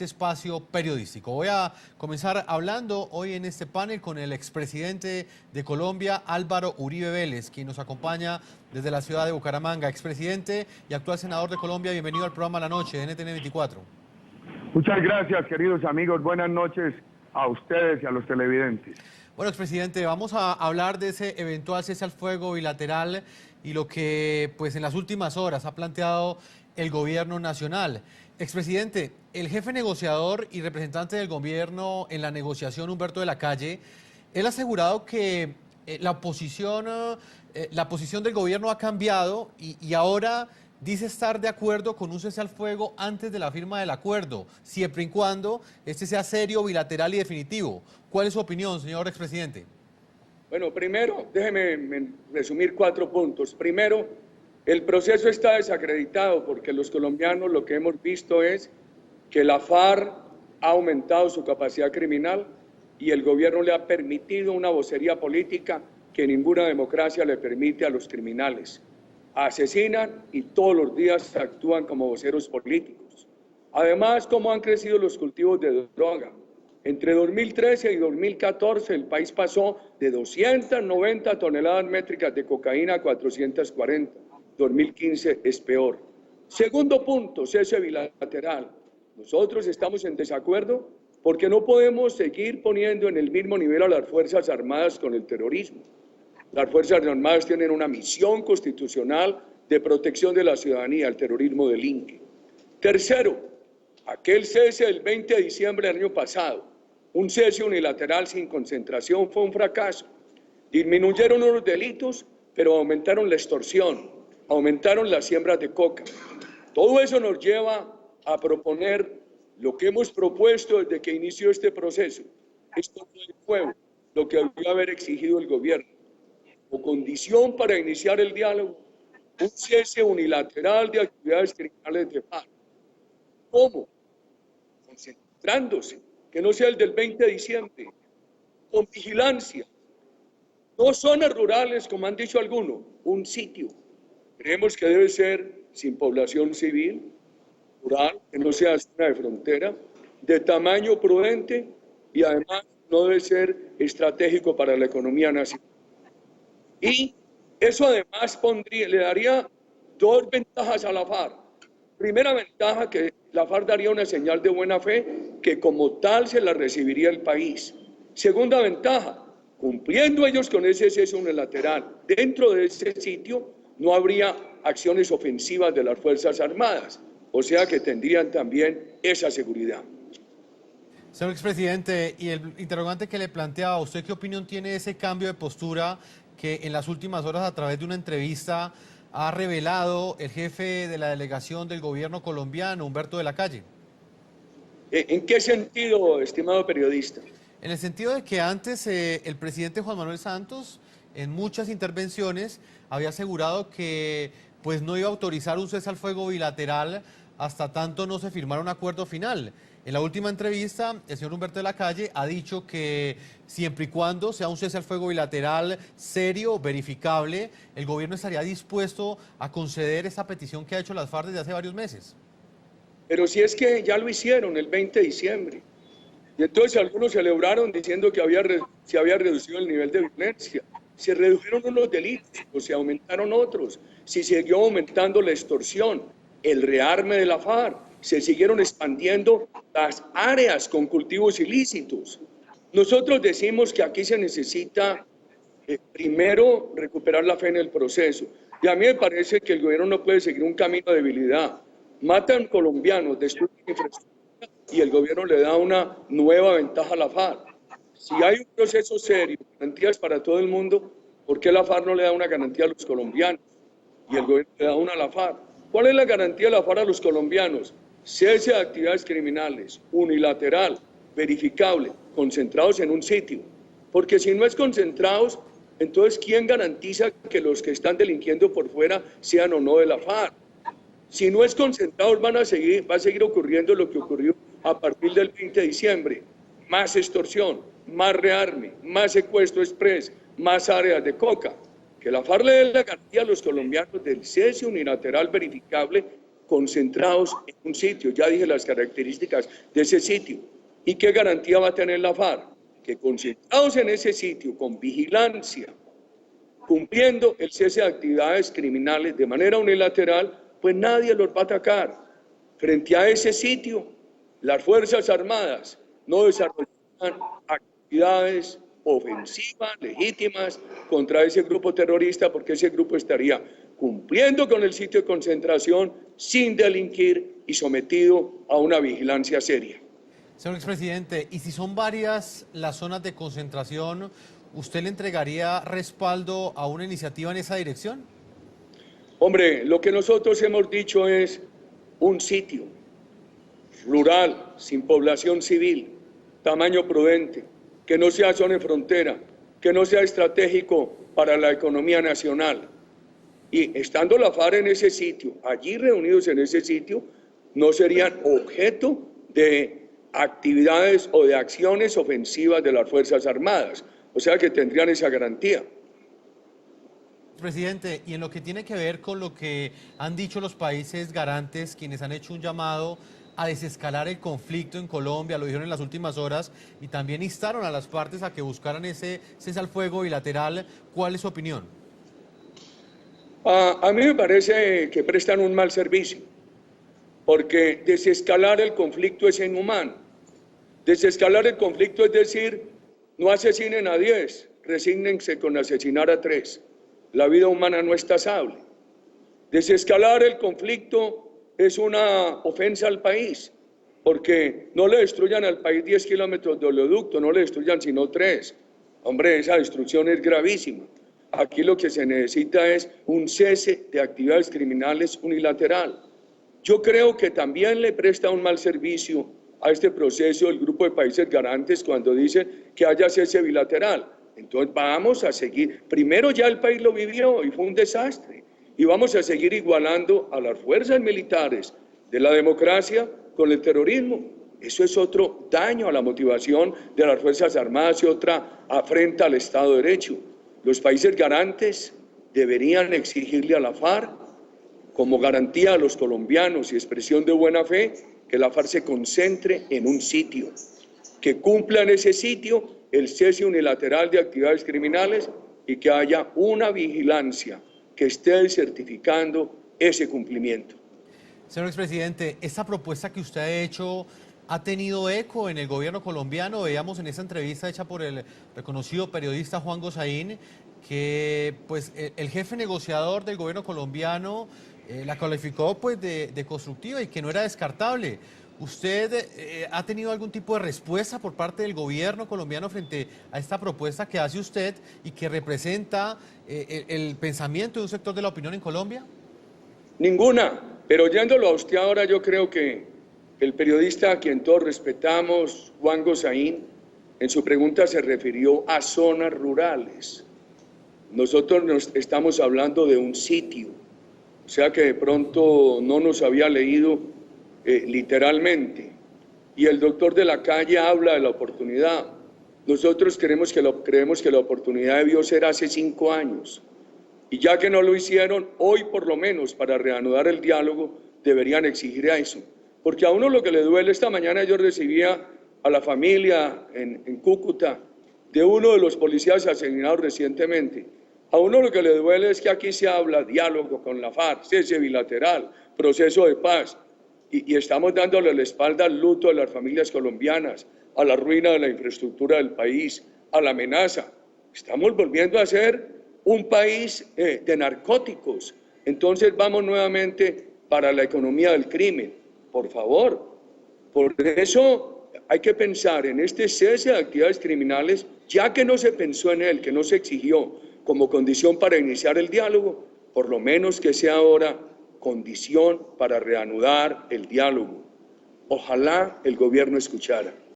Espacio periodístico. Voy a comenzar hablando hoy en este panel con el expresidente de Colombia, Álvaro Uribe Vélez, quien nos acompaña desde la ciudad de Bucaramanga. Expresidente y actual senador de Colombia, bienvenido al programa La Noche de NTN 24. Muchas gracias, queridos amigos. Buenas noches a ustedes y a los televidentes. Bueno, expresidente, vamos a hablar de ese eventual cese al fuego bilateral y lo que, pues, en las últimas horas ha planteado el gobierno nacional. Expresidente, el jefe negociador y representante del gobierno en la negociación, Humberto de la Calle, él ha asegurado que la posición del gobierno ha cambiado y ahora dice estar de acuerdo con un cese al fuego antes de la firma del acuerdo, siempre y cuando este sea serio, bilateral y definitivo. ¿Cuál es su opinión, señor expresidente? Bueno, primero, déjeme resumir 4 puntos. Primero, el proceso está desacreditado porque los colombianos lo que hemos visto es que la FARC ha aumentado su capacidad criminal y el gobierno le ha permitido una vocería política que ninguna democracia le permite a los criminales. Asesinan y todos los días actúan como voceros políticos. Además, cómo han crecido los cultivos de droga. Entre 2013 y 2014 el país pasó de 290 toneladas métricas de cocaína a 440. 2015 es peor. Segundo punto, cese bilateral. Nosotros estamos en desacuerdo porque no podemos seguir poniendo en el mismo nivel a las Fuerzas Armadas con el terrorismo. Las Fuerzas Armadas tienen una misión constitucional de protección de la ciudadanía, el terrorismo delinque. Tercero, aquel cese del 20 de diciembre del año pasado, un cese unilateral sin concentración, fue un fracaso. Disminuyeron los delitos, pero aumentaron la extorsión, aumentaron las siembras de coca. Todo eso nos lleva a proponer lo que hemos propuesto desde que inició este proceso. Esto no es nuevo, lo que debió haber exigido el gobierno. O condición para iniciar el diálogo, un cese unilateral de actividades criminales de FARC. ¿Cómo? Concentrándose, que no sea el del 20 de diciembre, con vigilancia. No zonas rurales, como han dicho algunos, un sitio. Creemos que debe ser sin población civil, rural, que no sea zona de frontera, de tamaño prudente y además no debe ser estratégico para la economía nacional. Y eso además le daría 2 ventajas a la FARC. Primera ventaja, que la FARC daría una señal de buena fe que como tal se la recibiría el país. Segunda ventaja, cumpliendo ellos con ese cese unilateral, dentro de ese sitio no habría acciones ofensivas de las Fuerzas Armadas, o sea que tendrían también esa seguridad. Señor expresidente, y el interrogante que le planteaba, ¿usted qué opinión tiene de ese cambio de postura que en las últimas horas a través de una entrevista ha revelado el jefe de la delegación del gobierno colombiano, Humberto de la Calle? ¿En qué sentido, estimado periodista? En el sentido de que antes el presidente Juan Manuel Santos, en muchas intervenciones, había asegurado que pues no iba a autorizar un cese al fuego bilateral hasta tanto no se firmara un acuerdo final. En la última entrevista, el señor Humberto de la Calle ha dicho que siempre y cuando sea un cese al fuego bilateral serio, verificable, el gobierno estaría dispuesto a conceder esa petición que ha hecho las FARC desde hace varios meses. Pero si es que ya lo hicieron el 20 de diciembre. Y entonces algunos celebraron diciendo que se había reducido el nivel de violencia. Se redujeron unos delitos o se aumentaron otros. Se siguió aumentando la extorsión, el rearme de la FARC. Se siguieron expandiendo las áreas con cultivos ilícitos. Nosotros decimos que aquí se necesita primero recuperar la fe en el proceso. Y a mí me parece que el gobierno no puede seguir un camino de debilidad. Matan colombianos, destruyen infraestructura y el gobierno le da una nueva ventaja a la FARC. Si hay un proceso serio, garantías para todo el mundo, ¿por qué la FARC no le da una garantía a los colombianos? Y el gobierno le da una a la FARC. ¿Cuál es la garantía de la FARC a los colombianos? Cese de actividades criminales, unilateral, verificable, concentrados en un sitio. Porque si no es concentrados, entonces ¿quién garantiza que los que están delinquiendo por fuera sean o no de la FARC? Si no es concentrados, va a seguir ocurriendo lo que ocurrió a partir del 20 de diciembre. Más extorsión, más rearme, más secuestro express, más áreas de coca. Que la FARC le dé la garantía a los colombianos del cese unilateral verificable concentrados en un sitio. Ya dije las características de ese sitio. ¿Y qué garantía va a tener la FARC? Que concentrados en ese sitio, con vigilancia, cumpliendo el cese de actividades criminales de manera unilateral, pues nadie los va a atacar. Frente a ese sitio, las Fuerzas Armadas no desarrollarán actividades ofensivas, legítimas, contra ese grupo terrorista, porque ese grupo estaría cumpliendo con el sitio de concentración sin delinquir y sometido a una vigilancia seria. Señor expresidente, y si son varias las zonas de concentración, ¿usted le entregaría respaldo a una iniciativa en esa dirección? Hombre, lo que nosotros hemos dicho es un sitio rural, sin población civil, tamaño prudente, que no sea zona de frontera, que no sea estratégico para la economía nacional. Y estando la FARC en ese sitio, allí reunidos en ese sitio, no serían objeto de actividades o de acciones ofensivas de las Fuerzas Armadas. O sea que tendrían esa garantía. Presidente, y en lo que tiene que ver con lo que han dicho los países garantes, quienes han hecho un llamado a desescalar el conflicto en Colombia, lo dijeron en las últimas horas, y también instaron a las partes a que buscaran ese cese al fuego bilateral, ¿cuál es su opinión? A mí me parece que prestan un mal servicio, porque desescalar el conflicto es inhumano. Desescalar el conflicto es decir, no asesinen a 10, resígnense con asesinar a 3. La vida humana no es tasable. Desescalar el conflicto es una ofensa al país, porque no le destruyan al país 10 kilómetros de oleoducto, no le destruyan sino 3. Hombre, esa destrucción es gravísima. Aquí lo que se necesita es un cese de actividades criminales unilateral. Yo creo que también le presta un mal servicio a este proceso el grupo de países garantes cuando dice que haya cese bilateral. Entonces vamos a seguir, primero ya el país lo vivió y fue un desastre, y vamos a seguir igualando a las fuerzas militares de la democracia con el terrorismo. Eso es otro daño a la motivación de las Fuerzas Armadas y otra afrenta al Estado de Derecho. Los países garantes deberían exigirle a la FARC, como garantía a los colombianos y expresión de buena fe, que la FARC se concentre en un sitio, que cumpla en ese sitio el cese unilateral de actividades criminales y que haya una vigilancia que esté certificando ese cumplimiento. Señor expresidente, esta propuesta que usted ha hecho ha tenido eco en el gobierno colombiano. Veíamos en esa entrevista hecha por el reconocido periodista Juan Gosaín que pues, el jefe negociador del gobierno colombiano la calificó pues, de constructiva y que no era descartable. ¿Usted ha tenido algún tipo de respuesta por parte del gobierno colombiano frente a esta propuesta que hace usted y que representa el pensamiento de un sector de la opinión en Colombia? Ninguna, pero oyéndolo a usted ahora, yo creo que el periodista a quien todos respetamos, Juan Gosaín, en su pregunta se refirió a zonas rurales. Nosotros nos estamos hablando de un sitio, o sea que de pronto no nos había leído literalmente. Y el doctor de la calle habla de la oportunidad. Nosotros creemos que la oportunidad debió ser hace 5 años. Y ya que no lo hicieron, hoy por lo menos para reanudar el diálogo deberían exigir a eso. Porque a uno lo que le duele, esta mañana yo recibía a la familia en Cúcuta de uno de los policías asesinados recientemente. A uno lo que le duele es que aquí se habla diálogo con la FARC, cese bilateral, proceso de paz. Y estamos dándole la espalda al luto de las familias colombianas, a la ruina de la infraestructura del país, a la amenaza. Estamos volviendo a ser un país de narcóticos. Entonces vamos nuevamente para la economía del crimen. Por favor, por eso hay que pensar en este cese de actividades criminales, ya que no se pensó en él, que no se exigió como condición para iniciar el diálogo, por lo menos que sea ahora condición para reanudar el diálogo. Ojalá el gobierno escuchara.